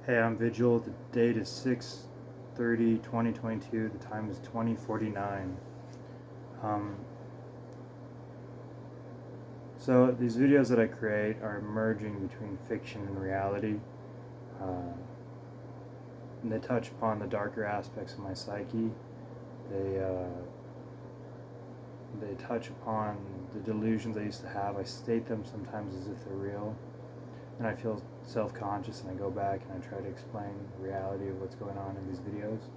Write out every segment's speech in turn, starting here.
Hey, I'm Vigil. The date is 6/30/2022. The time is 20:49. Um, so these videos that I create are merging between fiction and reality. Uh, and they touch upon the darker aspects of my psyche. They they touch upon the delusions I used to have. I state them sometimes as if they're real, and I feel self-conscious, and I go back and I try to explain the reality of what's going on in these videos.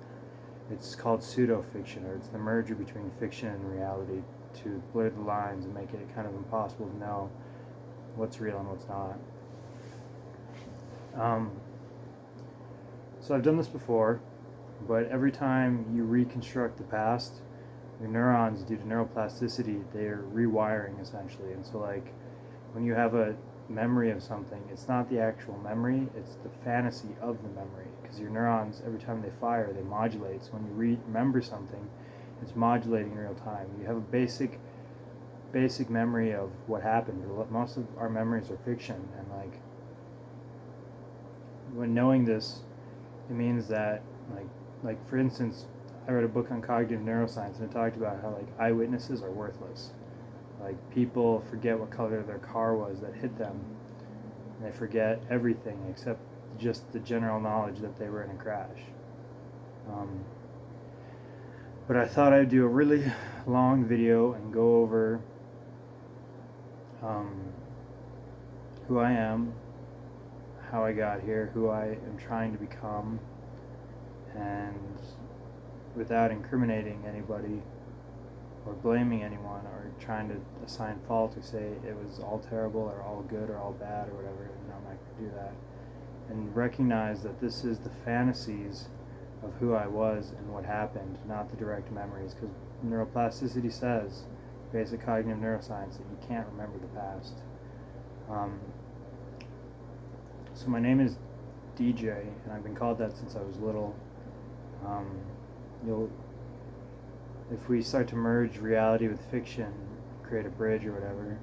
It's called pseudo-fiction, or it's the merger between fiction and reality to blur the lines and make it kind of impossible to know what's real and what's not. So I've done this before, but every time you reconstruct the past, your neurons, due to neuroplasticity, they're rewiring essentially. And so like when you have a memory of something, it's not the actual memory, it's the fantasy of the memory, because your neurons, every time they fire, they modulate. So when you remember something, it's modulating in real time. You have a basic memory of what happened. Most of our memories are fiction, and when knowing this, it means that like for instance, I read a book on cognitive neuroscience, and it talked about how eyewitnesses are worthless. People forget what color their car was that hit them, and they forget everything except just the general knowledge that they were in a crash. But I thought I'd do a really long video and go over who I am, how I got here, who I am trying to become, and without incriminating anybody or blaming anyone or trying to assign fault or say it was all terrible or all good or all bad or whatever. I'm not going to do that. And recognize that this is the fantasies of who I was and what happened, not the direct memories, because neuroplasticity says, basic cognitive neuroscience, that you can't remember the past. So my name is DJ, and I've been called that since I was little. If we start to merge reality with fiction, create a bridge or whatever,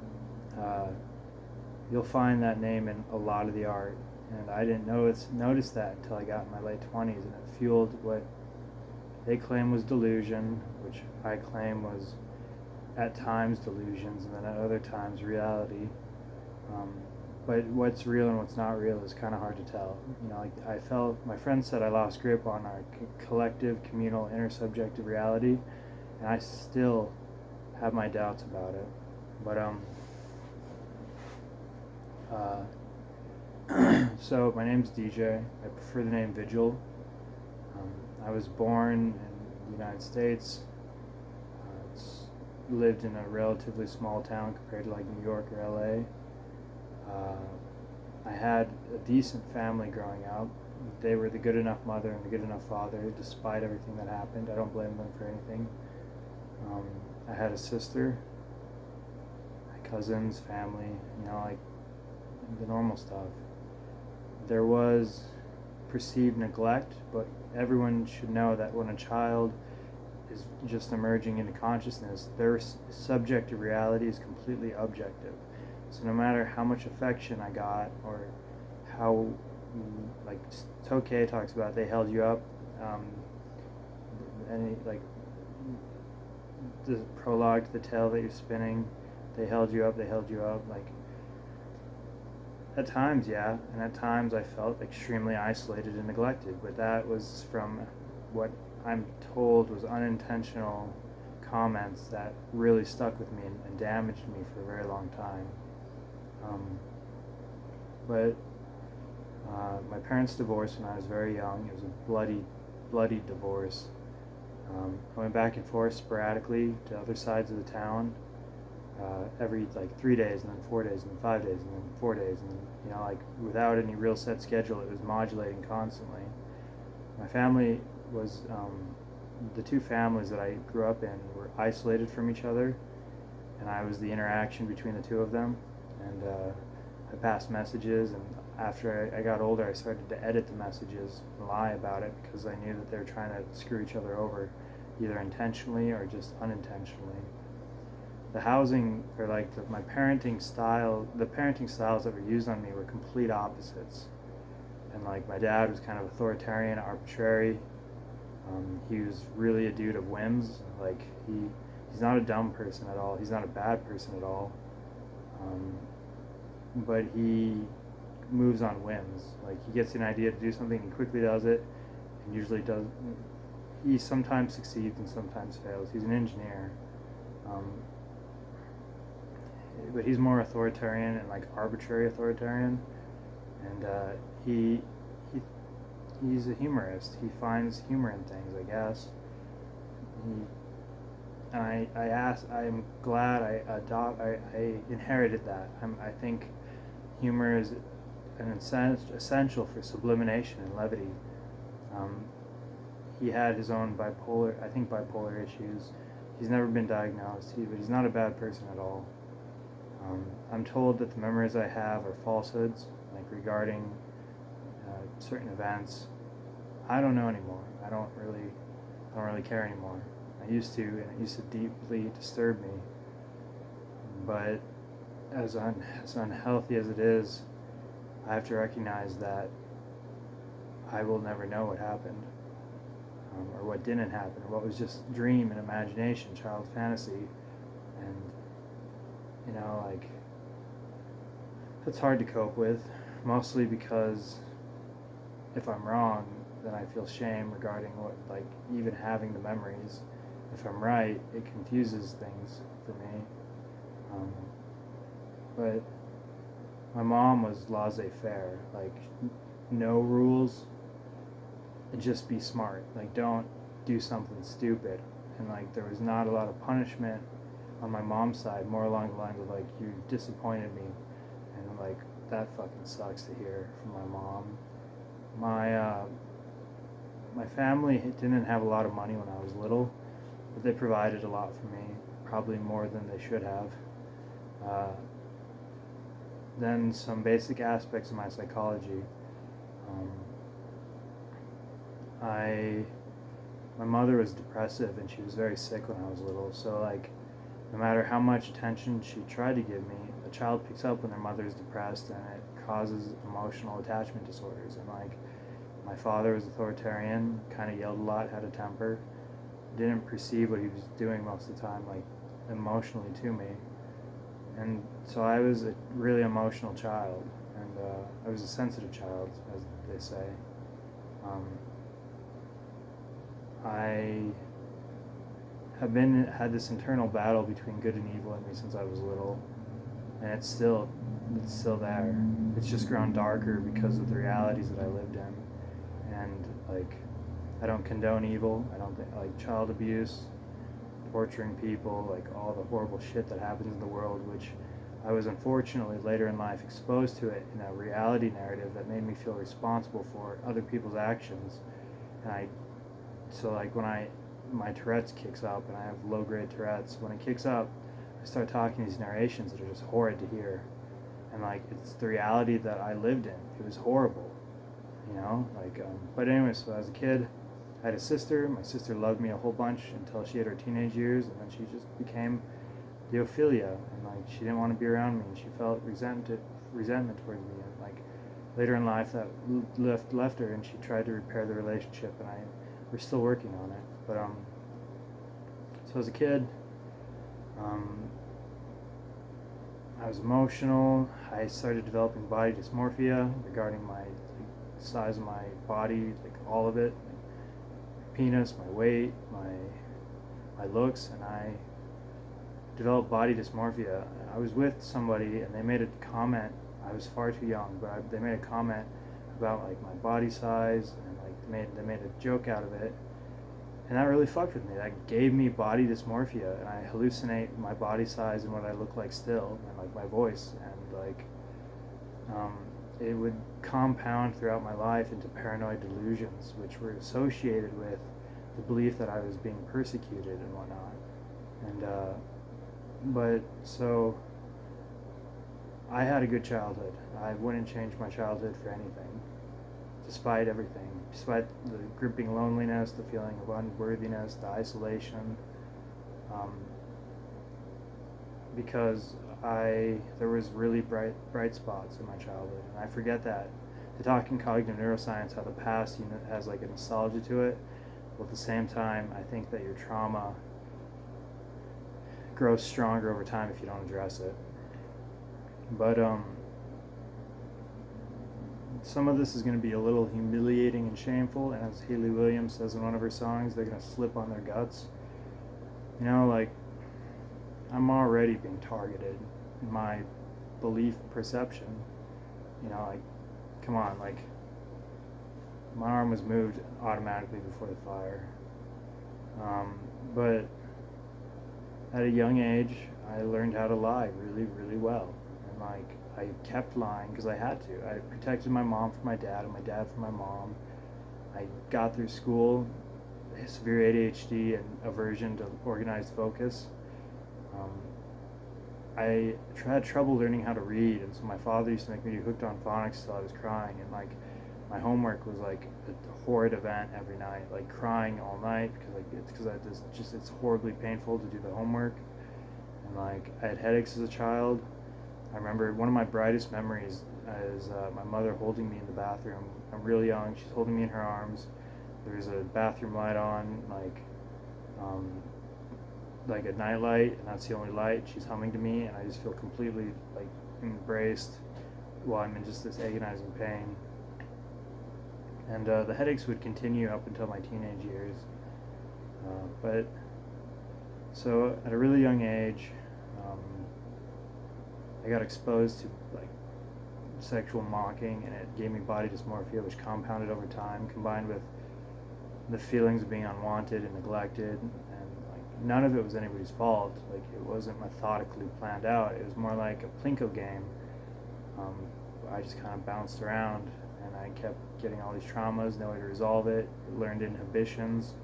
you'll find that name in a lot of the art. And I didn't notice that until I got in my late 20s, and it fueled what they claim was delusion, which I claim was at times delusions, and then at other times reality. But what's real and what's not real is kind of hard to tell. I felt, my friend said I lost grip on our collective, communal, intersubjective reality, and I still have my doubts about it. But so my name's DJ. I prefer the name Vigil. I was born in the United States. Lived in a relatively small town compared to New York or LA. I had a decent family growing up. They were the good enough mother and the good enough father, despite everything that happened. I don't blame them for anything. I had a sister, my cousins, family, the normal stuff. There was perceived neglect, but everyone should know that when a child is just emerging into consciousness, their subjective reality is completely objective. So no matter how much affection I got, or how, Tokay talks about, they held you up, the prologue to the tale that you're spinning, they held you up, at times, yeah, and at times I felt extremely isolated and neglected, but that was from what I'm told was unintentional comments that really stuck with me and damaged me for a very long time. But my parents divorced when I was very young. It was a bloody divorce. I went back and forth sporadically to other sides of the town every 3 days, and then 4 days, and then 5 days, and then 4 days, and then, without any real set schedule. It was modulating constantly. My family was, the two families that I grew up in were isolated from each other, and I was the interaction between the two of them. And I passed messages, and after I got older, I started to edit the messages and lie about it, because I knew that they were trying to screw each other over, either intentionally or just unintentionally. The housing, or my parenting style, the parenting styles that were used on me were complete opposites. and like my dad was kind of authoritarian, arbitrary. He was really a dude of whims. Like he's not a dumb person at all. He's not a bad person at all. But he moves on whims. Like he gets an idea to do something, he quickly does it, and usually does. He sometimes succeeds and sometimes fails. He's an engineer, but he's more authoritarian and like arbitrary authoritarian. And he he's a humorist. He finds humor in things, I guess. I'm glad I inherited that. I think humor is an essential for sublimination and levity. He had his own bipolar issues. He's never been diagnosed, but he's not a bad person at all. I'm told that the memories I have are falsehoods, like regarding certain events. I don't know anymore. I don't really care anymore. I used to, and it used to deeply disturb me. But as unhealthy as it is, I have to recognize that I will never know what happened, or what didn't happen, or what was just dream and imagination, child fantasy, and like that's hard to cope with, mostly because if I'm wrong, then I feel shame regarding even having the memories. If I'm right, it confuses things for me. But my mom was laissez-faire, like no rules, just be smart. Like don't do something stupid. And like there was not a lot of punishment on my mom's side, more along the lines of like you disappointed me, and like that fucking sucks to hear from my mom. My family didn't have a lot of money when I was little, but they provided a lot for me, probably more than they should have. Then some basic aspects of my psychology. My mother was depressive and she was very sick when I was little, so like no matter how much attention she tried to give me, a child picks up when their mother is depressed, and it causes emotional attachment disorders. And like my father was authoritarian, kind of yelled a lot, had a temper, didn't perceive what he was doing most of the time, like emotionally to me. And so I was a really emotional child, and I was a sensitive child, as they say. I have had this internal battle between good and evil in me since I was little, and it's still there. It's just grown darker because of the realities that I lived in, and like I don't condone evil. I don't think like child abuse, torturing people, like all the horrible shit that happens in the world, which I was unfortunately later in life exposed to it in a reality narrative that made me feel responsible for other people's actions. And so like when my Tourette's kicks up, and I have low-grade Tourette's, when it kicks up, I start talking these narrations that are just horrid to hear. And like it's the reality that I lived in. It was horrible, but anyway, so as a kid, I had a sister. My sister loved me a whole bunch until she had her teenage years, and then she just became Theophilia, and like she didn't want to be around me, and she felt resentment towards me, and like later in life that left her, and she tried to repair the relationship, and we're still working on it. But so as a kid, I was emotional. I started developing body dysmorphia regarding my size of my body, like all of it, like my penis, my weight, my looks, and I developed body dysmorphia. I was with somebody and they made a comment. I was far too young, but they made a comment about like my body size, and like they made a joke out of it, and that really fucked with me. That gave me body dysmorphia, and I hallucinate my body size and what I look like still, and like my voice, and like it would compound throughout my life into paranoid delusions, which were associated with the belief that I was being persecuted and whatnot. And but so I had a good childhood. I wouldn't change my childhood for anything, despite everything, despite the gripping loneliness, the feeling of unworthiness, the isolation, because there was really bright spots in my childhood, and I forget that they talk in cognitive neuroscience how the past has like a nostalgia to it. But at the same time, I think that your trauma grows stronger over time if you don't address it. But some of this is going to be a little humiliating and shameful, and as Haley Williams says in one of her songs, they're going to slip on their guts. You know, like, I'm already being targeted in my belief perception. You know, like, come on, like, my arm was moved automatically before the fire. But at a young age, I learned how to lie really, really well. And, like, I kept lying because I had to. I protected my mom from my dad and my dad from my mom. I got through school, severe ADHD and aversion to organized focus. I had trouble learning how to read, and so my father used to make me do hooked on phonics till I was crying, and like my homework was like a horrid event every night, like crying all night because it's horribly painful to do the homework, and like I had headaches as a child. I remember one of my brightest memories is my mother holding me in the bathroom. I'm really young. She's holding me in her arms. There's a bathroom light on, like a night light, and that's the only light. She's humming to me, and I just feel completely like embraced while I'm in just this agonizing pain. And the headaches would continue up until my teenage years. But so at a really young age, I got exposed to like sexual mocking, and it gave me body dysmorphia, which compounded over time, combined with the feelings of being unwanted and neglected, and like none of it was anybody's fault. Like it wasn't methodically planned out. It was more like a Plinko game. I just kind of bounced around, and I kept getting all these traumas, no way to resolve it, learned inhibitions,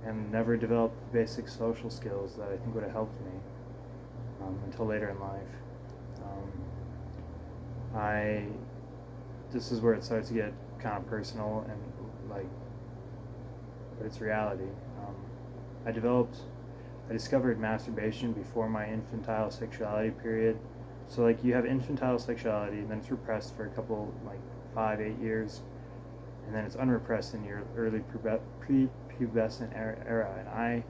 and never developed basic social skills that I think would have helped me until later in life. This is where it starts to get kind of personal and like, but it's reality. I discovered masturbation before my infantile sexuality period. So like you have infantile sexuality, and then it's repressed for a couple, like 5-8 years, and then it's unrepressed in your early prepubescent era. And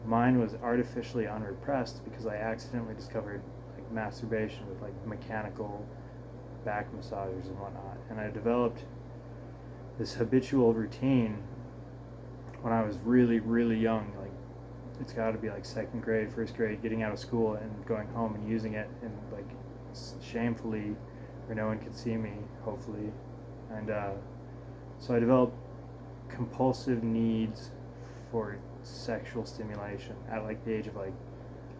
mine was artificially unrepressed because I accidentally discovered like masturbation with like mechanical back massagers and whatnot, and I developed this habitual routine when I was really, really young. Like it's got to be like second grade, first grade, getting out of school and going home and using it, and like shamefully, where no one could see me, hopefully. And so I developed compulsive needs for sexual stimulation at like the age of like,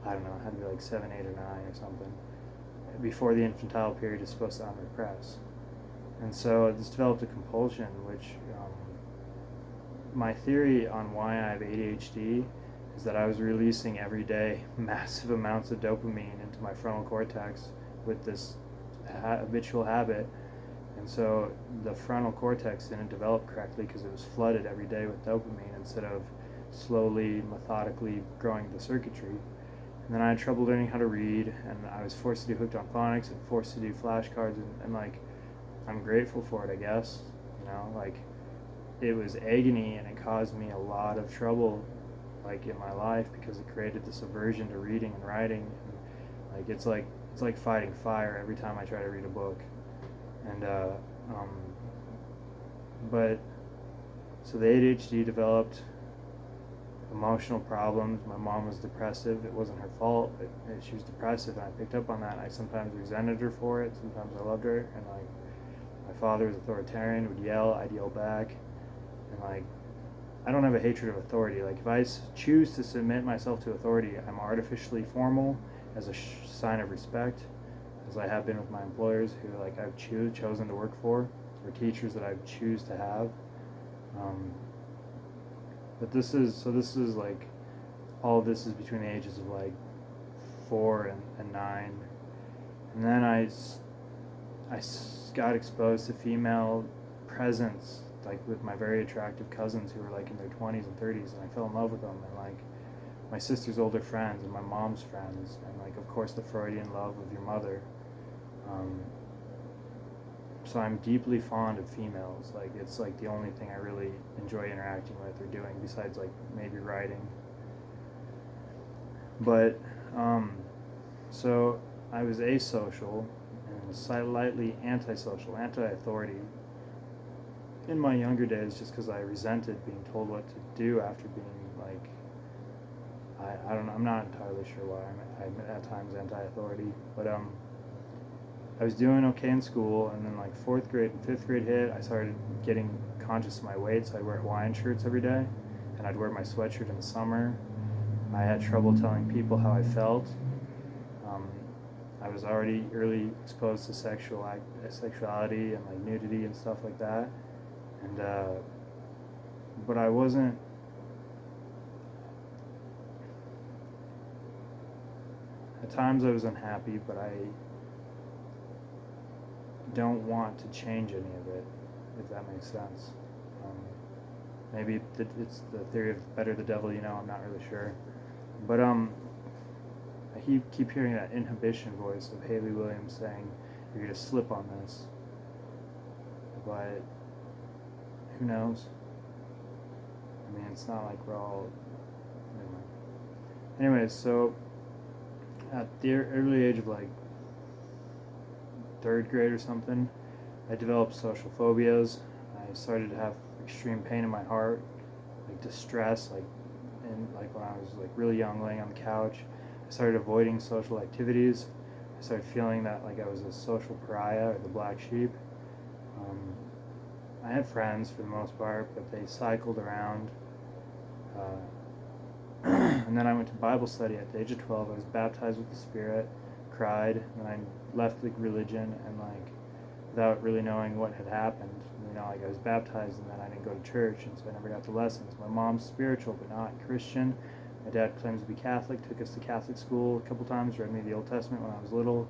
I don't know, it had to be like 7, 8, or 9 or something, before the infantile period is supposed to unrepress. And so this developed a compulsion, which my theory on why I have ADHD is that I was releasing every day massive amounts of dopamine into my frontal cortex with this habitual habit. And so the frontal cortex didn't develop correctly because it was flooded every day with dopamine instead of slowly, methodically growing the circuitry. And then I had trouble learning how to read, and I was forced to do hooked on phonics and forced to do flashcards, and like, I'm grateful for it, I guess. You know, like, it was agony, and it caused me a lot of trouble, like, in my life, because it created this aversion to reading and writing, and like, it's like fighting fire every time I try to read a book. And but so the ADHD developed emotional problems. My mom was depressive. It wasn't her fault, but she was depressive, and I picked up on that. I sometimes resented her for it, sometimes I loved her. And like, my father was authoritarian, would yell, I'd yell back. And like, I don't have a hatred of authority. Like, if I choose to submit myself to authority, I'm artificially formal as a sign of respect, as I have been with my employers who like I've chosen to work for, or teachers that I choose to have. But this is like, all of this is between the ages of like 4 and 9. And then I got exposed to female presence, like with my very attractive cousins who were like in their 20s and 30s, and I fell in love with them, and like my sister's older friends and my mom's friends, and like of course the Freudian love of your mother. so I'm deeply fond of females. Like, it's like the only thing I really enjoy interacting with or doing besides like maybe writing. But so I was asocial and slightly antisocial, anti-authority in my younger days, just because I resented being told what to do after being like, I don't know, I'm not entirely sure why I'm at times anti-authority, but I was doing okay in school, and then like fourth grade and fifth grade hit, I started getting conscious of my weight, so I'd wear Hawaiian shirts every day, and I'd wear my sweatshirt in the summer. I had trouble telling people how I felt. Um, I was already early exposed to sexuality and like nudity and stuff like that, and but I wasn't. At times I was unhappy, but I don't want to change any of it, if that makes sense. Maybe it's the theory of better the devil you know, I'm not really sure. But I keep hearing that inhibition voice of Haley Williams saying, you're going to slip on this. But who knows? I mean, it's not like we're all... Never mind. Anyways, so at the early age of like third grade or something, I developed social phobias. I started to have extreme pain in my heart, like distress, like when I was like really young, laying on the couch. I started avoiding social activities. I started feeling that like I was a social pariah or the black sheep. I had friends for the most part, but they cycled around. And then I went to Bible study at the age of 12. I was baptized with the Spirit, cried, and I left the religion, and like without really knowing what had happened. You know, like I was baptized and then I didn't go to church, and so I never got the lessons. My mom's spiritual but not Christian. My dad claims to be Catholic, took us to Catholic school a couple times, read me the Old Testament when I was little.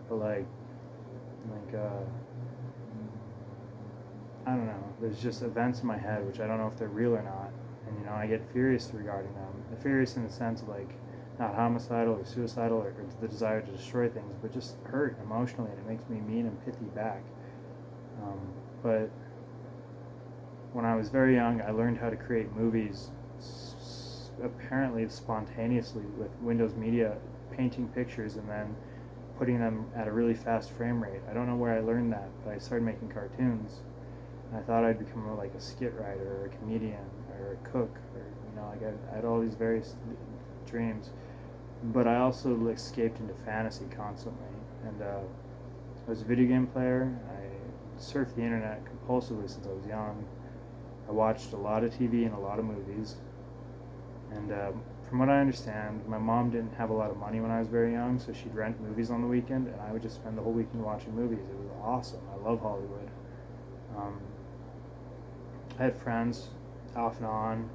But like I don't know, there's just events in my head which I don't know if they're real or not. And you know, I get furious regarding them. Furious in the sense of like not homicidal or suicidal or the desire to destroy things, but just hurt emotionally, and it makes me mean and pithy back. But when I was very young, I learned how to create movies apparently spontaneously with Windows Media, painting pictures and then putting them at a really fast frame rate. I don't know where I learned that, but I started making cartoons. And I thought I'd become like a skit writer or a comedian or a cook, or you know, like I had all these various dreams. But I also escaped into fantasy constantly, and I was a video game player. I surfed the internet compulsively since I was young. I watched a lot of TV and a lot of movies, and from what I understand, my mom didn't have a lot of money when I was very young, so she'd rent movies on the weekend, and I would just spend the whole weekend watching movies. It was awesome. I love Hollywood. I had friends off and on.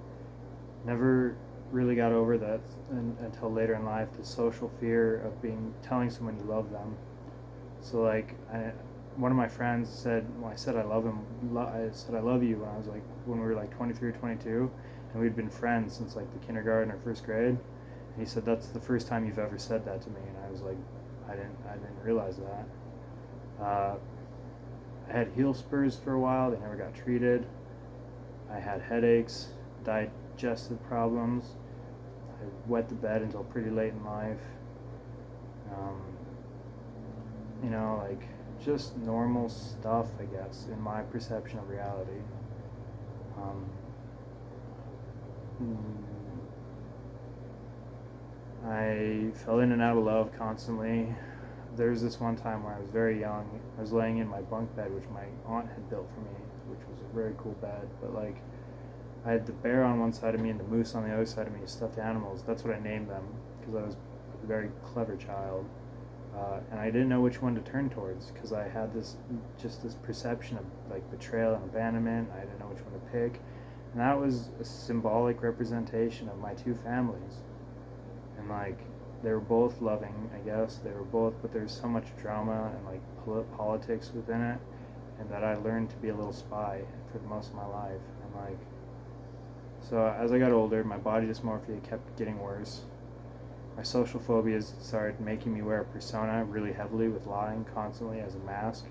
Never really got over that until later in life, the social fear of telling someone you love them. So like one of my friends said, when I said I love him, I said I love you when we were like 23 or 22, and we'd been friends since like the kindergarten or first grade. And he said, that's the first time you've ever said that to me. And I was like, I didn't realize that. I had heel spurs for a while. They never got treated. I had headaches, digestive problems. I wet the bed until pretty late in life. You know, like just normal stuff, I guess, in my perception of reality. I fell in and out of love constantly. There was this one time where I was very young. I was laying in my bunk bed, which my aunt had built for me, which was a very cool bed. But like, I had the bear on one side of me and the moose on the other side of me, stuffed animals. That's what I named them, because I was a very clever child. And I didn't know which one to turn towards, because I had this perception of like betrayal and abandonment. I didn't know which one to pick. And that was a symbolic representation of my two families. And like, they were both loving, I guess. They were both, but there's so much drama and like politics within it, and that I learned to be a little spy for most of my life. And like, so as I got older, my body dysmorphia kept getting worse. My social phobias started making me wear a persona really heavily with lying constantly as a mask.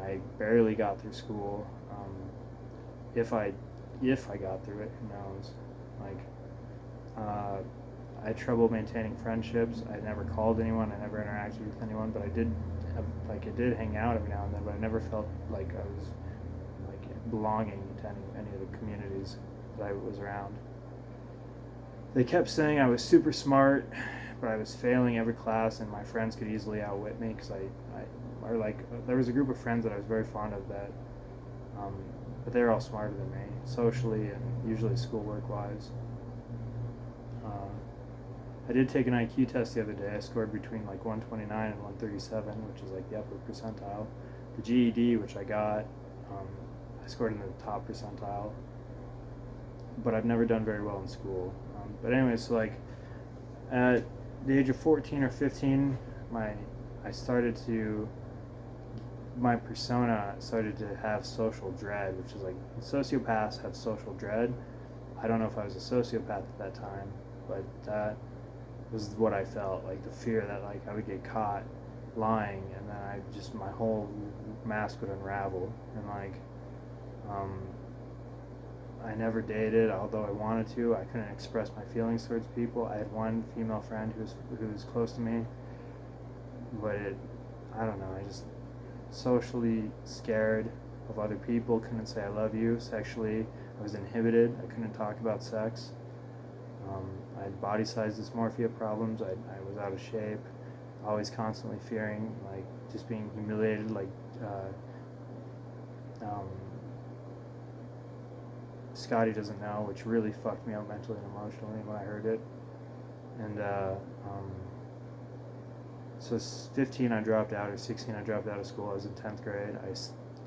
I barely got through school. If I got through it, who knows? Like, I had trouble maintaining friendships. I never called anyone. I never interacted with anyone. But I did I did hang out every now and then. But I never felt like I was like belonging to any of the communities that I was around. They kept saying I was super smart, but I was failing every class, and my friends could easily outwit me because there was a group of friends that I was very fond of that, but they were all smarter than me, socially and usually schoolwork wise. I did take an IQ test the other day. I scored between like 129 and 137, which is like the upper percentile. The GED, which I got, I scored in the top percentile, but I've never done very well in school. But anyway, so like at the age of 14 or 15, my persona started to have social dread, which is like sociopaths have social dread. I don't know if I was a sociopath at that time, but that was what I felt, like the fear that like I would get caught lying, and then my whole mask would unravel, and like I never dated, although I wanted to. I couldn't express my feelings towards people. I had one female friend who was close to me, but I don't know, I just socially scared of other people, couldn't say I love you. Sexually, I was inhibited. I couldn't talk about sex. I had body size dysmorphia problems. I was out of shape, always constantly fearing like just being humiliated, like Scotty doesn't know, which really fucked me up mentally and emotionally when I heard it. And so 15 I dropped out, or 16 I dropped out of school. I was in 10th grade. I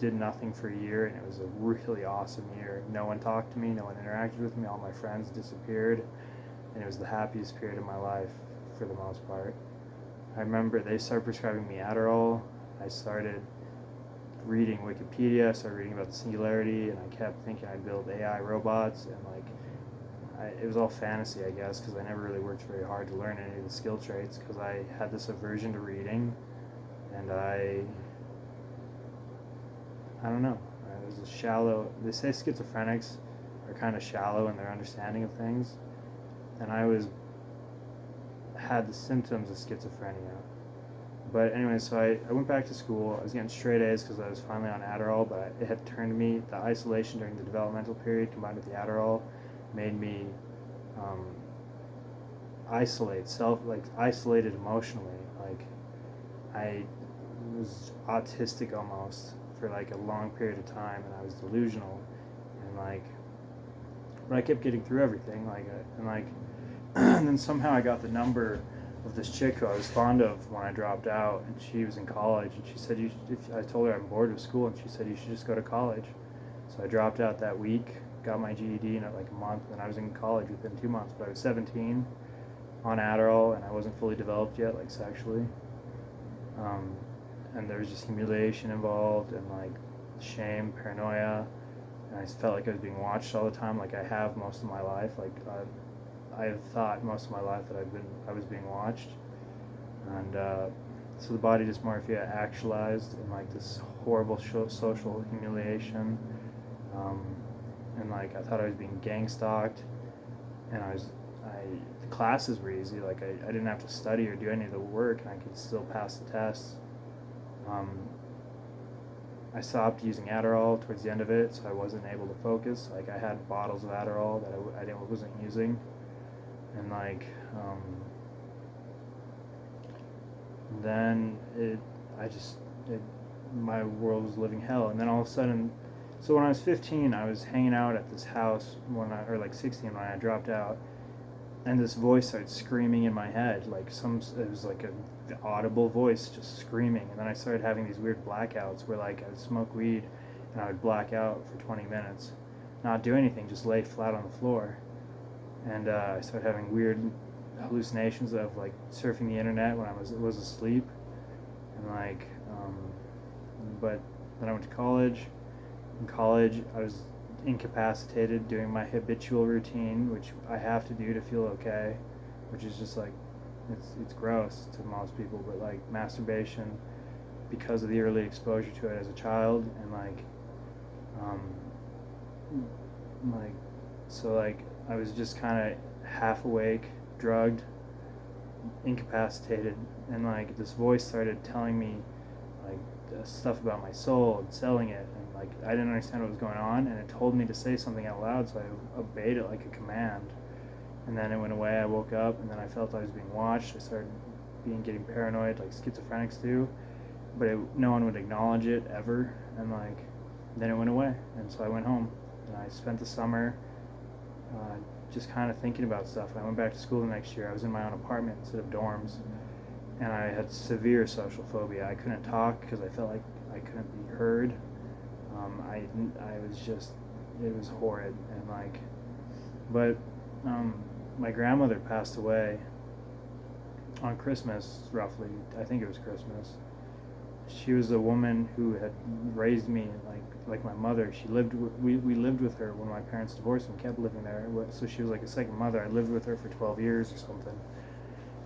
did nothing for a year, and it was a really awesome year. No one talked to me, no one interacted with me, all my friends disappeared, and it was the happiest period of my life for the most part. I remember they started prescribing me Adderall. I started reading Wikipedia, I started reading about the singularity, and I kept thinking I'd build AI robots, and it was all fantasy, I guess, because I never really worked very hard to learn any of the skill traits, because I had this aversion to reading, and I don't know, I was a shallow, they say schizophrenics are kind of shallow in their understanding of things, and I had the symptoms of schizophrenia. But anyway, so I went back to school. I was getting straight A's because I was finally on Adderall, but it had turned me, the isolation during the developmental period combined with the Adderall made me isolated emotionally. Like, I was autistic almost for like a long period of time, and I was delusional, and like, but I kept getting through everything, and then somehow I got the number of this chick who I was fond of when I dropped out, and she was in college, and she said, I told her I'm bored with school, and she said you should just go to college. So I dropped out that week, got my GED in like a month, and I was in college within 2 months. But I was 17, on Adderall, and I wasn't fully developed yet, like sexually, and there was just humiliation involved, and like shame, paranoia, and I felt like I was being watched all the time, like I have most of my life. Like I have thought most of my life that I was being watched, and so the body dysmorphia actualized in like this horrible social humiliation, and like I thought I was being gang stalked, and the classes were easy, like I didn't have to study or do any of the work, and I could still pass the tests. I stopped using Adderall towards the end of it, so I wasn't able to focus. Like I had bottles of Adderall that I wasn't using. And like, then my world was living hell. And then all of a sudden, so when I was 15, I was hanging out at this house or like 16 when I dropped out, and this voice started screaming in my head, like it was like the audible voice just screaming. And then I started having these weird blackouts where like I would smoke weed and I would black out for 20 minutes, not do anything, just lay flat on the floor. And I started having weird hallucinations of like surfing the internet when I was asleep, and like, but then I went to college. In college, I was incapacitated doing my habitual routine, which I have to do to feel okay, which is just like, it's gross to most people, but like masturbation, because of the early exposure to it as a child, and um, like so like I was just kind of half awake, drugged, incapacitated, and like this voice started telling me like stuff about my soul and selling it, and like I didn't understand what was going on, and it told me to say something out loud, so I obeyed it like a command. And then it went away. I woke up, and then I felt I was being watched. I started getting paranoid like schizophrenics do, but no one would acknowledge it ever. And like then it went away, and so I went home, and I spent the summer uh, just kind of thinking about stuff. I went back to school the next year. I was in my own apartment instead of dorms, and I had severe social phobia. I couldn't talk because I felt like I couldn't be heard. I was just, it was horrid, and like, but my grandmother passed away on Christmas, roughly. I think it was Christmas. She was a woman who had raised me like my mother. She lived. We lived with her when my parents divorced and kept living there. So she was like a second mother. I lived with her for 12 years or something,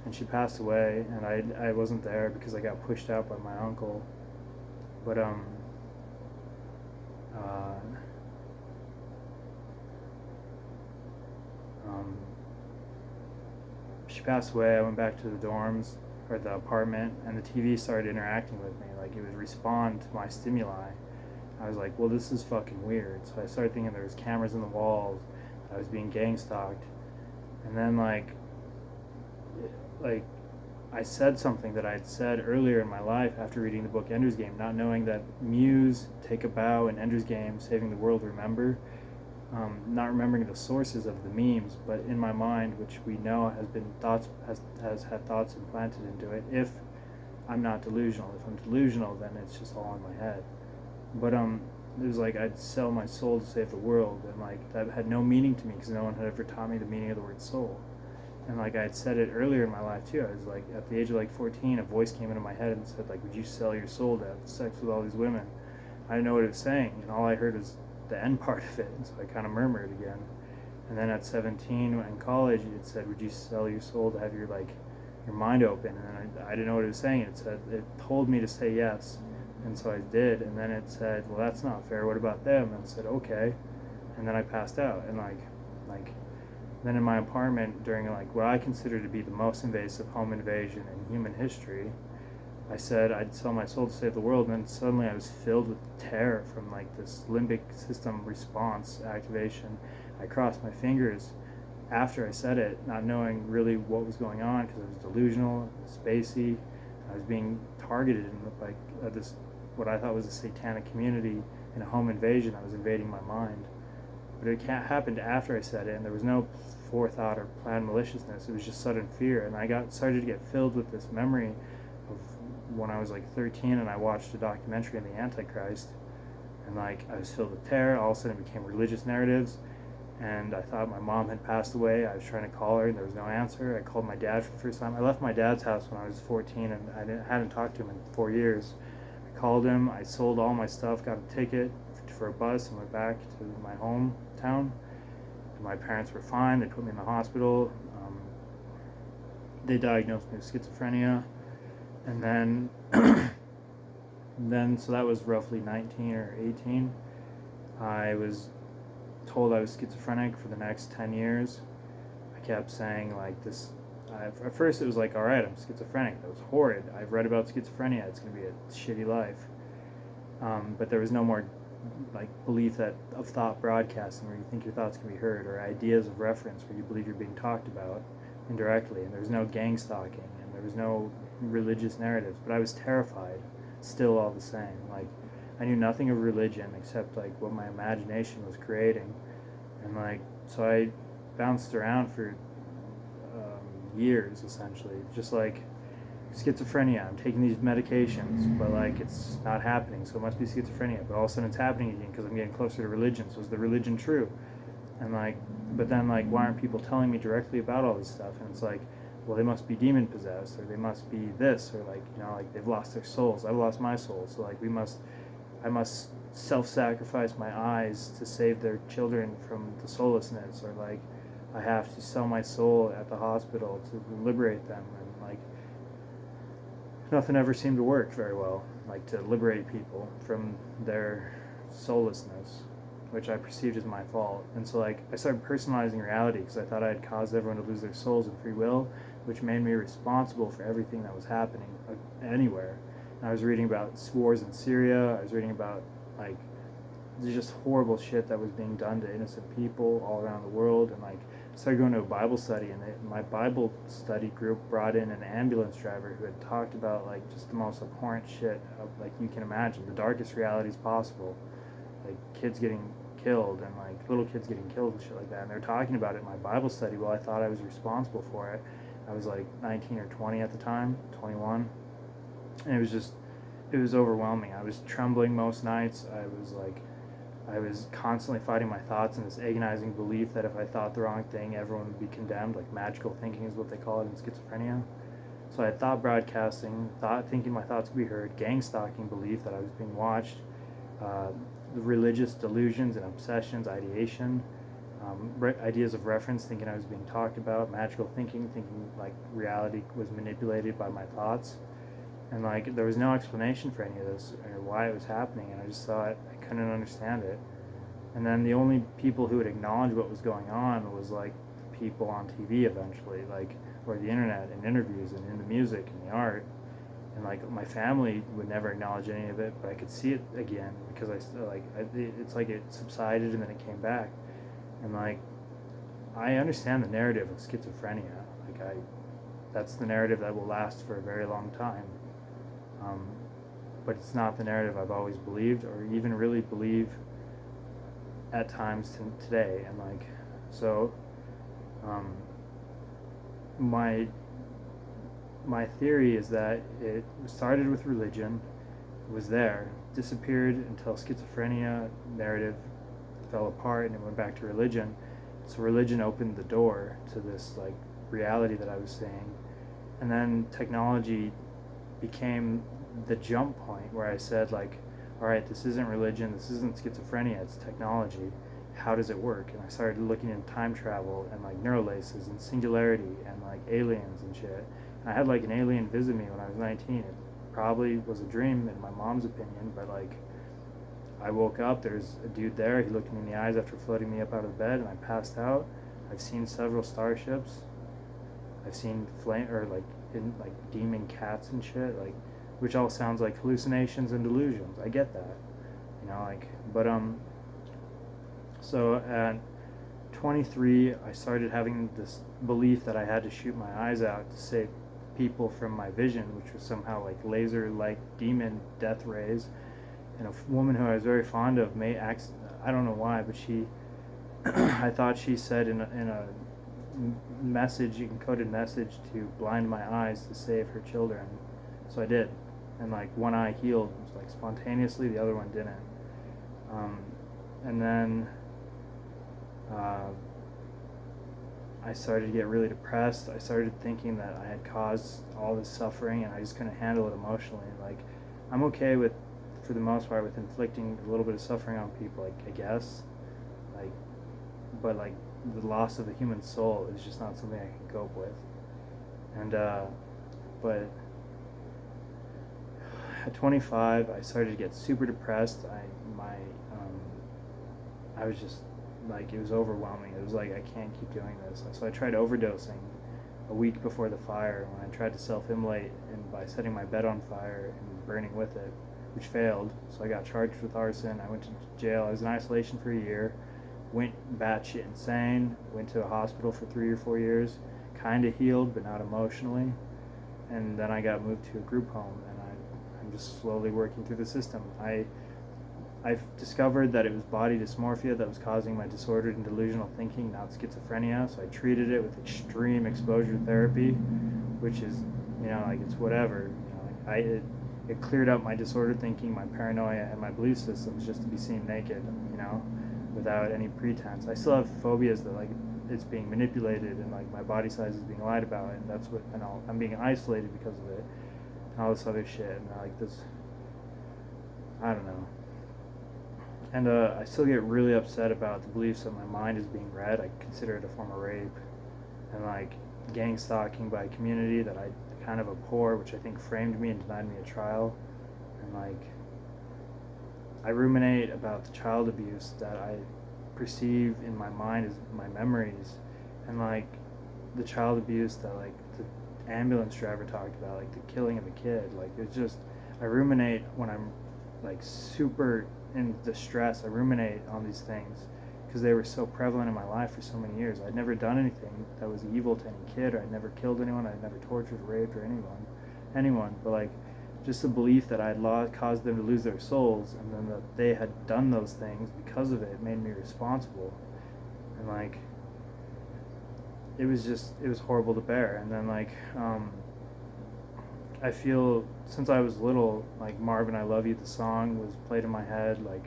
and she passed away. And I wasn't there because I got pushed out by my uncle. But she passed away. I went back to the dorms or the apartment, and the TV started interacting with me. Like it would respond to my stimuli. I was like, well, this is fucking weird. So I started thinking there was cameras in the walls. I was being gang stalked, and then like I said something that I'd said earlier in my life after reading the book Ender's Game, not knowing that Muse, Take a Bow, and Ender's Game, Saving the World, Remember. Not remembering the sources of the memes, but in my mind, which we know has been thoughts, has had thoughts implanted into it. If I'm not delusional, if I'm delusional, then it's just all in my head. But it was like I'd sell my soul to save the world, and like that had no meaning to me because no one had ever taught me the meaning of the word soul. And like I had said it earlier in my life too. I was like at the age of like 14, a voice came into my head and said like, "Would you sell your soul to have sex with all these women?" I didn't know what it was saying, and all I heard was the end part of it, and so I kind of murmured again. And then at 17 in college, it said, "Would you sell your soul to have your mind open?" And then I didn't know what it was saying. It told me to say yes, and so I did. And then it said, "Well, that's not fair. What about them?" And I said, "Okay." And then I passed out, and like then in my apartment during like what I consider to be the most invasive home invasion in human history, I said I'd sell my soul to save the world, and then suddenly I was filled with terror from like this limbic system response activation. I crossed my fingers after I said it, not knowing really what was going on because I was delusional, spacey. I was being targeted in this what I thought was a satanic community in a home invasion that was invading my mind. But it happened after I said it, and there was no forethought or planned maliciousness. It was just sudden fear, and I started to get filled with this memory of when I was like 13, and I watched a documentary on the Antichrist, and like I was filled with terror. All of a sudden, it became religious narratives, and I thought my mom had passed away. I was trying to call her, and there was no answer. I called my dad for the first time. I left my dad's house when I was 14, and I hadn't talked to him in 4 years. I called him. I sold all my stuff, got a ticket for a bus, and went back to my hometown. My parents were fine. They put me in the hospital. They diagnosed me with schizophrenia, and then so that was roughly 19 or 18. I was told I was schizophrenic for the next 10 years. I kept saying like this. At first it was like, all right, I'm schizophrenic. That was horrid. I've read about schizophrenia. It's going to be a shitty life. But there was no more like belief of thought broadcasting where you think your thoughts can be heard, or ideas of reference where you believe you're being talked about indirectly, and there was no gang stalking, and there was no religious narratives, but I was terrified still all the same. Like I knew nothing of religion except like what my imagination was creating, and like so I bounced around for years essentially, just like schizophrenia, I'm taking these medications, but like it's not happening, so it must be schizophrenia. But all of a sudden it's happening again because I'm getting closer to religion. So is the religion true? And like, but then like, why aren't people telling me directly about all this stuff? And it's like, well, they must be demon possessed, or they must be this, or like, you know, like they've lost their souls. I've lost my soul, so like I must self-sacrifice my eyes to save their children from the soullessness, or like I have to sell my soul at the hospital to liberate them. And like nothing ever seemed to work very well, like to liberate people from their soullessness, which I perceived as my fault. And so like I started personalizing reality because I thought I had caused everyone to lose their souls and free will, which made me responsible for everything that was happening anywhere. And I was reading about wars in Syria. I was reading about like just horrible shit that was being done to innocent people all around the world. And like started going to a Bible study, and my Bible study group brought in an ambulance driver who had talked about like just the most abhorrent shit of, like, you can imagine, the darkest realities possible, like kids getting killed and like little kids getting killed and shit like that. And they're talking about it in my Bible study. Well, I thought I was responsible for it. I was like 19 or 20 at the time, 21, and it was overwhelming. I was trembling most nights. I was constantly fighting my thoughts in this agonizing belief that if I thought the wrong thing, everyone would be condemned. Like magical thinking is what they call it in schizophrenia. So I had thought broadcasting, thinking my thoughts could be heard, gang stalking belief that I was being watched, the religious delusions and obsessions, ideation, ideas of reference, thinking I was being talked about, magical thinking, thinking like reality was manipulated by my thoughts. And like there was no explanation for any of this or why it was happening, and I just thought I couldn't understand it. And then the only people who would acknowledge what was going on was like people on TV eventually, like, or the internet and interviews and in the music and the art. And like my family would never acknowledge any of it, but I could see it again because it's like it subsided and then it came back. And like I understand the narrative of schizophrenia. That's the narrative that will last for a very long time. But it's not the narrative I've always believed or even really believe at times today. And like, so my theory is that it started with religion, was there, disappeared until schizophrenia narrative fell apart, and it went back to religion. So religion opened the door to this like reality that I was seeing, and then technology became the jump point where I said like, all right, this isn't religion, this isn't schizophrenia, it's technology. How does it work? And I started looking into time travel and like neurolaces and singularity and like aliens and shit. And I had like an alien visit me when I was 19. It probably was a dream in my mom's opinion, but like I woke up, there's a dude there, he looked me in the eyes after floating me up out of bed, and I passed out. I've seen several starships. I've seen demon cats and shit, like, which all sounds like hallucinations and delusions. I get that, so at 23, I started having this belief that I had to shoot my eyes out to save people from my vision, which was somehow like laser-like demon death rays. And a woman who I was very fond of I don't know why, but she, I thought she said in a encoded message to blind my eyes to save her children. So I did, and like one eye healed like spontaneously, the other one didn't. And then I started to get really depressed. I started thinking that I had caused all this suffering and I just couldn't handle it emotionally. Like, I'm okay with, for the most part, with inflicting a little bit of suffering on people, like, I guess, like, but like the loss of a human soul is just not something I can cope with. And but at 25, I started to get super depressed. I was just like, it was overwhelming. It was like, I can't keep doing this. So I tried overdosing a week before the fire when I tried to self-immolate and by setting my bed on fire and burning with it, which failed. So I got charged with arson. I went to jail. I was in isolation for a year, went batshit insane, went to a hospital for 3 or 4 years, kind of healed, but not emotionally. And then I got moved to a group home, and I'm just slowly working through the system. I've discovered that it was body dysmorphia that was causing my disordered and delusional thinking, not schizophrenia. So I treated it with extreme exposure therapy, which is, like, it's whatever. It cleared up my disordered thinking, my paranoia, and my belief systems just to be seen naked, without any pretense. I still have phobias that, like, it's being manipulated and, like, my body size is being lied about, and I'm being isolated because of it, and all this other shit, and like this, I don't know. And I still get really upset about the beliefs that my mind is being read. I consider it a form of rape, and like gang stalking by a community that I kind of abhor, which I think framed me and denied me a trial. And like, I ruminate about the child abuse that I perceive in my mind as my memories, and like the child abuse that like the ambulance driver talked about, like the killing of a kid. Like it's just, I ruminate when I'm like super in distress. I ruminate on these things because they were so prevalent in my life for so many years. I'd never done anything that was evil to any kid, or I'd never killed anyone, I'd never tortured or raped or anyone, but like just the belief that I'd caused them to lose their souls, and then that they had done those things because of it made me responsible. And like, it was horrible to bear. And then like, I feel since I was little, like Marvin I Love You, the song was played in my head, like,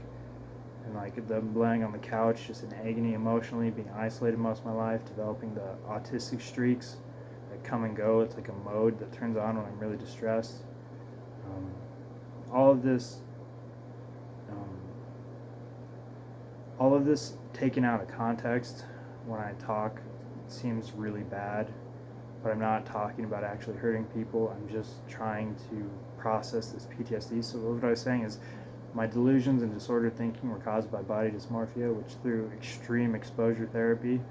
and like them laying on the couch just in agony emotionally, being isolated most of my life, developing the autistic streaks that come and go. It's like a mode that turns on when I'm really distressed. All of this taken out of context when I talk seems really bad, but I'm not talking about actually hurting people. I'm just trying to process this PTSD. So what I was saying is, my delusions and disordered thinking were caused by body dysmorphia, which through extreme exposure therapy,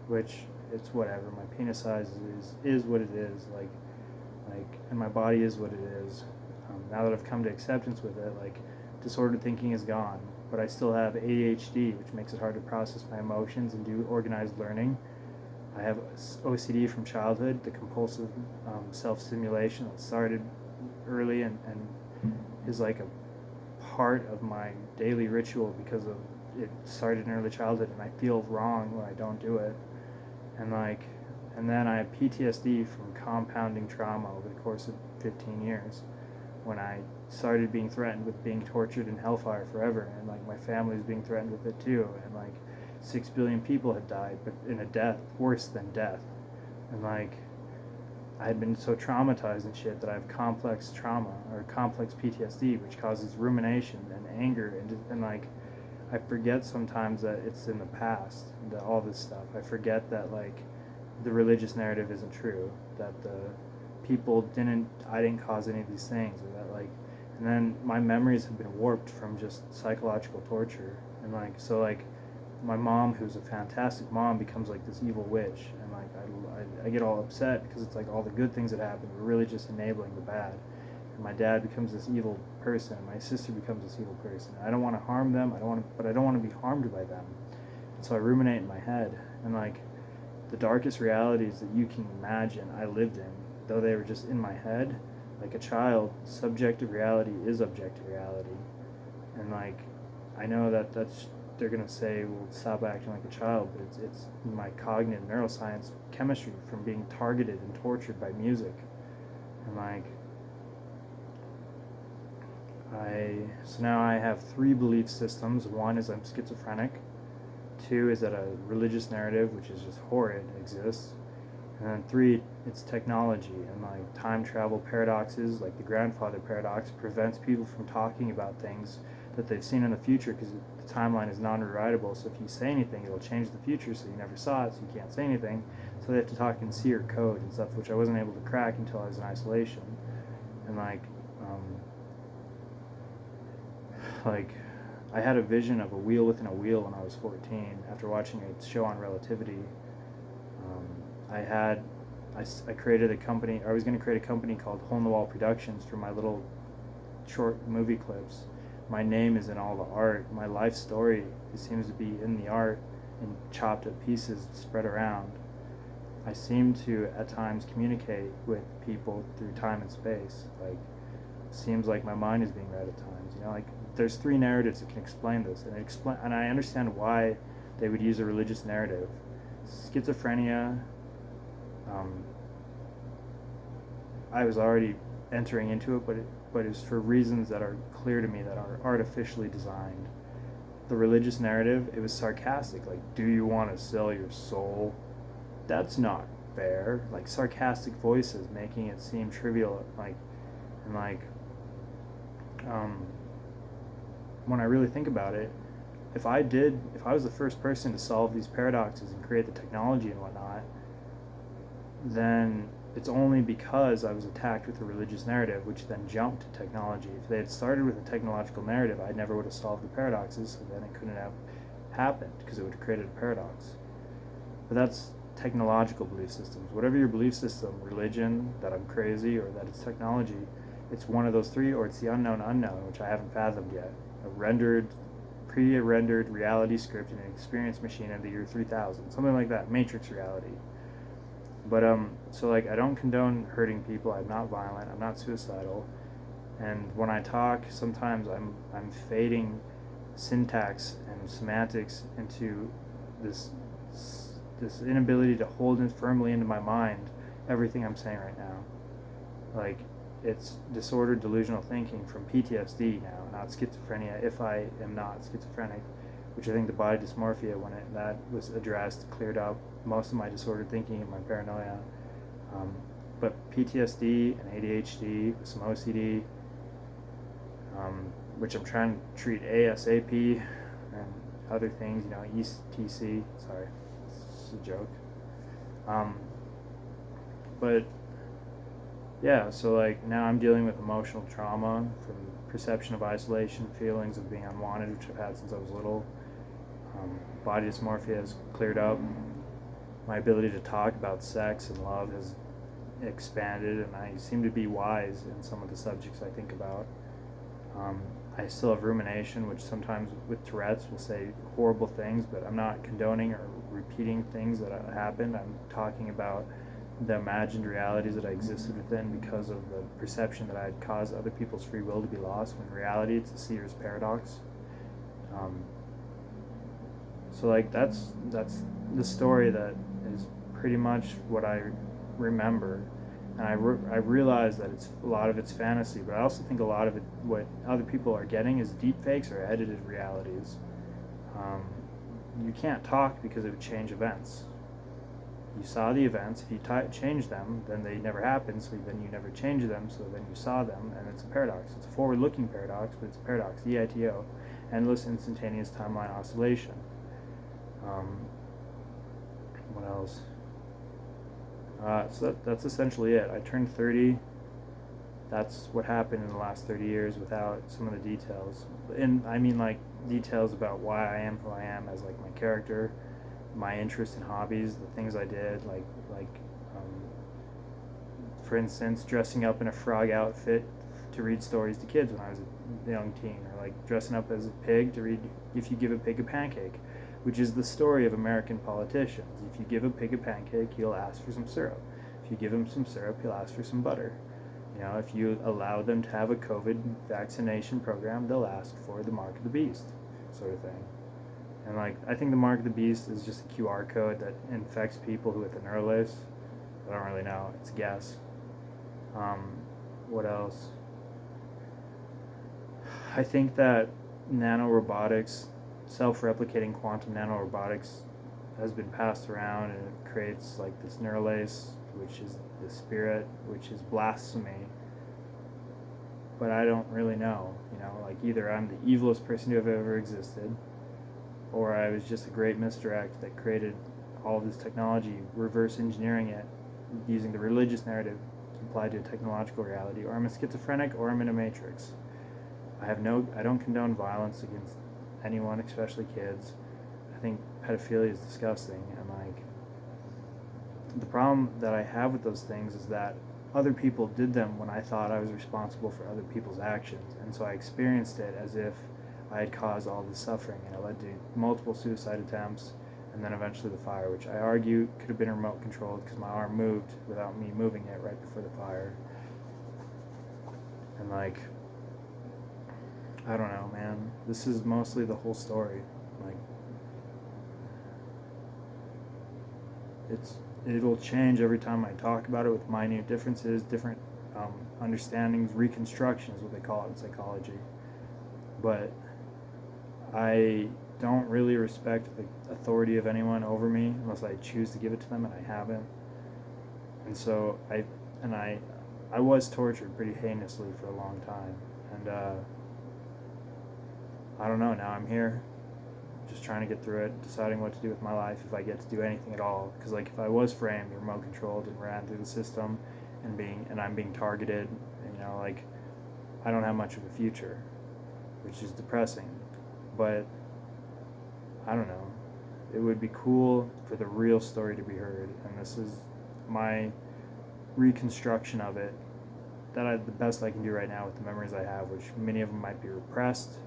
which it's whatever. My penis size is what it is, and my body is what it is. Now that I've come to acceptance with it, like, disordered thinking is gone, but I still have ADHD, which makes it hard to process my emotions and do organized learning. I have OCD from childhood, the compulsive self-stimulation that started early and is like a part of my daily ritual because of it started in early childhood, and I feel wrong when I don't do it. And then I have PTSD from compounding trauma over the course of 15 years. When I started being threatened with being tortured in hellfire forever, and like my family was being threatened with it too, and like 6 billion people had died, but in a death worse than death. And like, I had been so traumatized and shit that I have complex trauma, or complex PTSD, which causes rumination and anger, and like, I forget sometimes that it's in the past, that all this stuff. I forget that like the religious narrative isn't true, that I didn't cause any of these things, or that like, and then my memories have been warped from just psychological torture. And like, so like, my mom, who's a fantastic mom, becomes like this evil witch, and like I get all upset because it's like all the good things that happen were really just enabling the bad. And my dad becomes this evil person, and my sister becomes this evil person. I don't want to harm them, but I don't want to be harmed by them. And so I ruminate in my head, and like, the darkest realities that you can imagine I lived in, though they were just in my head. Like a child, subjective reality is objective reality. And like, I know that they're going to say, well, stop acting like a child, but it's my cognitive neuroscience chemistry from being targeted and tortured by music. And like, so now I have 3 belief systems. 1 is I'm schizophrenic. 2 is that a religious narrative, which is just horrid, exists. And then 3, it's technology, and like time travel paradoxes, like the grandfather paradox, prevents people from talking about things that they've seen in the future because the timeline is non-rewritable. So if you say anything, it'll change the future, so you never saw it, so you can't say anything. So they have to talk in C or code and stuff, which I wasn't able to crack until I was in isolation. And like I had a vision of a wheel within a wheel when I was 14 after watching a show on relativity. I created a company. I was going to create a company called Hole in the Wall Productions for my little short movie clips. My name is in all the art. My life story seems to be in the art in chopped up pieces spread around. I seem to at times communicate with people through time and space. Like, seems like my mind is being read at times. You know, like, there's 3 narratives that can explain this, and I understand why they would use a religious narrative. Schizophrenia, I was already entering into it, but it's for reasons that are clear to me that are artificially designed. The religious narrative, it was sarcastic, like, do you want to sell your soul? That's not fair. Like, sarcastic voices making it seem trivial, when I really think about it, if I was the first person to solve these paradoxes and create the technology and whatnot, then it's only because I was attacked with a religious narrative, which then jumped to technology. If they had started with a technological narrative, I never would have solved the paradoxes, so then it couldn't have happened, because it would have created a paradox. But that's technological belief systems. Whatever your belief system, religion, that I'm crazy, or that it's technology, it's one of those three, or it's the unknown unknown, which I haven't fathomed yet. A pre-rendered reality script in an experience machine in the year 3000, something like that, Matrix reality. But so like I don't condone hurting people. I'm not violent. I'm not suicidal. And when I talk, sometimes I'm fading syntax and semantics into this this inability to hold it firmly into my mind everything I'm saying right now. Like, it's disordered delusional thinking from PTSD now, not schizophrenia, if I am not schizophrenic, which I think the body dysmorphia, when that was addressed, cleared up most of my disordered thinking and my paranoia. But PTSD and ADHD, some OCD, which I'm trying to treat ASAP, and other things, ETC, sorry, it's a joke. But yeah, so like now I'm dealing with emotional trauma from perception of isolation, feelings of being unwanted, which I've had since I was little. Body dysmorphia has cleared up. My ability to talk about sex and love has expanded, and I seem to be wise in some of the subjects I think about. I still have rumination, which sometimes with Tourette's will say horrible things, but I'm not condoning or repeating things that happened. I'm talking about the imagined realities that I existed within because of the perception that I had caused other people's free will to be lost, when in reality it's a seer's paradox. So like that's the story that is pretty much what I remember, and I realize that a lot of it's fantasy, but I also think a lot of it, what other people are getting, is deep fakes or edited realities. You can't talk because it would change events. You saw the events. If you change them, then they never happened, so then you never change them, so then you saw them, and it's a paradox. It's a forward-looking paradox, but it's a paradox, EITO, endless instantaneous timeline oscillation. What else? So that's essentially it. I turned 30. That's what happened in the last 30 years without some of the details. And I mean, like, details about why I am who I am as, like, my character, my interest in hobbies, the things I did, like for instance, dressing up in a frog outfit to read stories to kids when I was a young teen, or like dressing up as a pig to read If You Give a Pig a Pancake, which is the story of American politicians. If you give a pig a pancake, he'll ask for some syrup. If you give him some syrup, he'll ask for some butter. If you allow them to have a COVID vaccination program, they'll ask for the mark of the beast, sort of thing. And like, I think the mark of the beast is just a QR code that infects people with the Neuralace. I don't really know. It's a guess. What else? I think that nanorobotics, self-replicating quantum nanorobotics, has been passed around, and it creates like this Neuralace, which is the spirit, which is blasphemy. But I don't really know. Like, either I'm the evilest person to have ever existed, or I was just a great misdirect that created all of this technology, reverse engineering it using the religious narrative applied to a technological reality, or I'm a schizophrenic, or I'm in a matrix. I don't condone violence against anyone, especially kids. I think pedophilia is disgusting, and like, the problem that I have with those things is that other people did them when I thought I was responsible for other people's actions, and so I experienced it as if I had caused all this suffering, and it led to multiple suicide attempts, and then eventually the fire, which I argue could have been remote controlled because my arm moved without me moving it right before the fire. And like, I don't know, man. This is mostly the whole story. Like, it'll change every time I talk about it with minute differences, different understandings. Reconstruction is what they call it in psychology. But I don't really respect the authority of anyone over me unless I choose to give it to them, and I haven't. And so I was tortured pretty heinously for a long time, and I don't know. Now I'm here, just trying to get through it, deciding what to do with my life if I get to do anything at all. Because like if I was framed, remote controlled, and ran through the system, and I'm being targeted, like I don't have much of a future, which is depressing. But I don't know. It would be cool for the real story to be heard, and this is my reconstruction of it. The best I can do right now with the memories I have, which many of them might be repressed.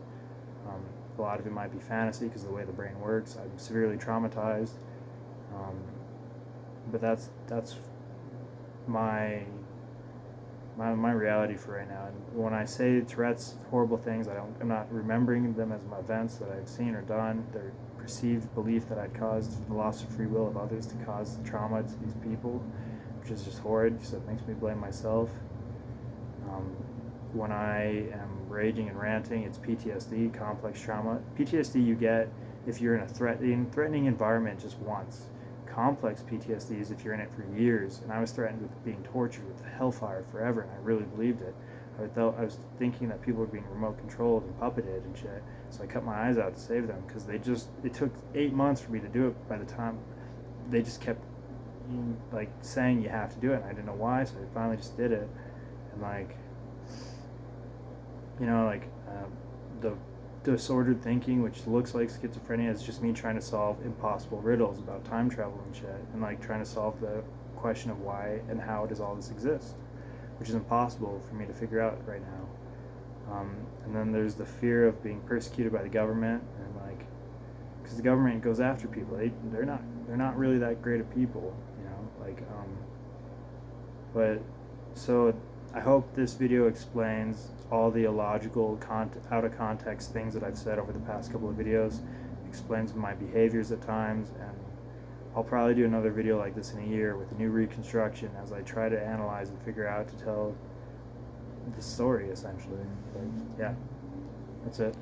A lot of it might be fantasy because of the way the brain works. I'm severely traumatized, but that's my reality for right now. And when I say Tourette's horrible things, I'm not remembering them as events that I've seen or done. They're perceived belief that I'd caused the loss of free will of others to cause trauma to these people, which is just horrid because it makes me blame myself. When I am raging and ranting, it's PTSD, complex trauma. PTSD you get if you're in a threatening environment just once. Complex PTSD is if you're in it for years, and I was threatened with being tortured with hellfire forever, and I really believed it. I was thinking that people were being remote controlled and puppeted and shit, so I cut my eyes out to save them, because it took 8 months for me to do it. By the time they just kept like saying you have to do it, and I didn't know why, so I finally just did it. And the disordered thinking, which looks like schizophrenia, is just me trying to solve impossible riddles about time travel and shit, and like trying to solve the question of why and how does all this exist, which is impossible for me to figure out right now. And then there's the fear of being persecuted by the government, and like, because the government goes after people, they're not really that great of people, but so I hope this video explains all the illogical, out of context things that I've said over the past couple of videos, explains my behaviors at times, and I'll probably do another video like this in a year with a new reconstruction as I try to analyze and figure out to tell the story, essentially. But yeah, that's it.